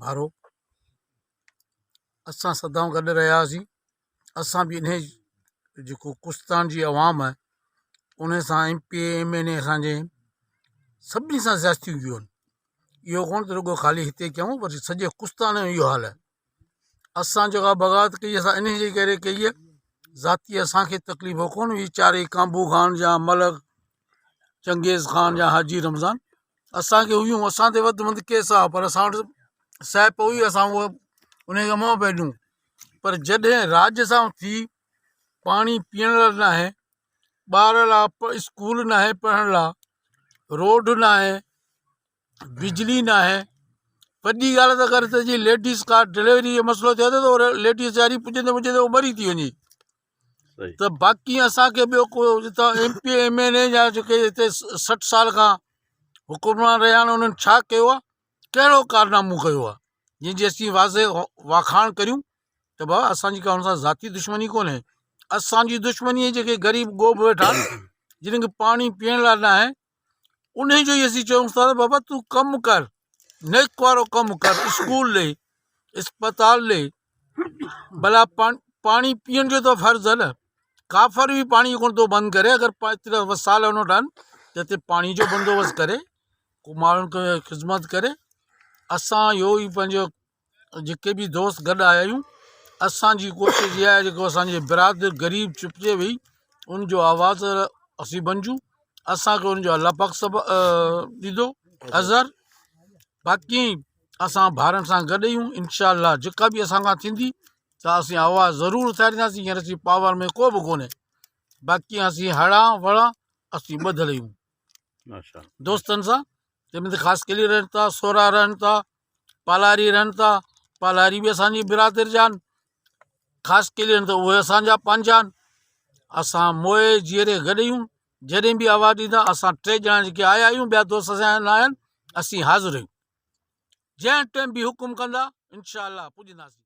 भारो असां सदाऊं गॾु रहियासीं। असां बि इन जेको कुश्तान जी अवाम आहे उन सां MP MNA असांजे सभिनी सां ज़्यादतियूं कयूं आहिनि। इहो कोन त रुॻो ख़ाली हिते कयूं, पर सॼे कुश्तान जो इहो हाल आहे। असां जेका बग़ावत कई असां इन जे करे कई आहे, ज़ाती असांखे तकलीफ़ कोन हुई, चारे काबू ख़ान या मलक चंगेज़ ख़ान या हाजी रमज़ान असांखे हुयूं। असां ते वधि में वधि केस आहे, पर असां वटि सैप हुई, असां उहो उनखे मुंहुं पिया ॾियूं। पर जॾहिं राज सां थी पाणी पीअण लाइ न आहे, ॿार लाइ स्कूल न आहे, पढ़ण लाइ रोड न आहे, बिजली न आहे। वॾी ॻाल्हि त करे त जी लेडीस का डिलीवरी जो मसइलो थिए थो त लेडीस वीचारी पुॼंदे पुॼंदे उहो मरी थी वञे। त बाक़ी असांखे ॿियो को हितां MP MNA जा जेके हिते 60 साल खां हुकुमरान रहिया आहिनि उन्हनि छा कयो आहे, कहिड़ो कारनामो कयो आहे जंहिंजी असीं वाज़े वाखाण करियूं त बाबा असांजी का हुन सां ज़ाती दुश्मनी कोन्हे। असांजी दुश्मनी जेके ग़रीब ॻोब वेठा आहिनि जिन खे पाणी पीअण लाइ न आहे, उन जो ई असीं चऊं था त बाबा तूं कमु कर, नेक वारो कमु कर, स्कूल ॾे, अस्पताल ॾे, भला पाणी पीअण जो त फ़र्ज़ु आहे न। काफ़र बि पाणी कोन थो बंदि करे, अगरि एतिरा वसाल हुन वटि आहिनि त हिते पाणी जो बंदोबस्तु करे, को माण्हुनि खे ख़िदमत करे। असां इहो ई पंहिंजो जेके बि दोस्त गॾु आया आहियूं, असांजी कोशिशि इहा आहे जेको असांजे बिरादर ग़रीब चुपिजे वेही उनजो आवाज़ असीं बणिजूं। असांखे उनजो अलाह पाक सभु ॾींदो अज़र। बाक़ी असां ॿारनि सां गॾु आहियूं, इनशा अल्लाह जेका बि असांखां थींदी त असीं आवाज़ ज़रूरु उथारींदासीं। हींअर असीं पावर में को बि कोन्हे, बाक़ी असीं हड़ा वड़ा असीं ॿधियल आहियूं दोस्तनि सां। जंहिंमें त ख़ासि केली रहनि था, सोरा रहनि था, पालारी रहनि था। पालारी बि असांजी बिरादर जा आहिनि, ख़ासि केली रहनि त उहे असांजा पंहिंजा आहिनि। असां मोए जीअरे गॾु आहियूं। जॾहिं बि आवाज़ु ॾींदा असां 3 ॼणा जेके आया आहियूं, ॿिया दोस्त असांजा न आया आहिनि, असीं हाज़िर आहियूं। जंहिं टाइम बि हुकुम कंदा इनशा अल्लाह पुॼंदासीं।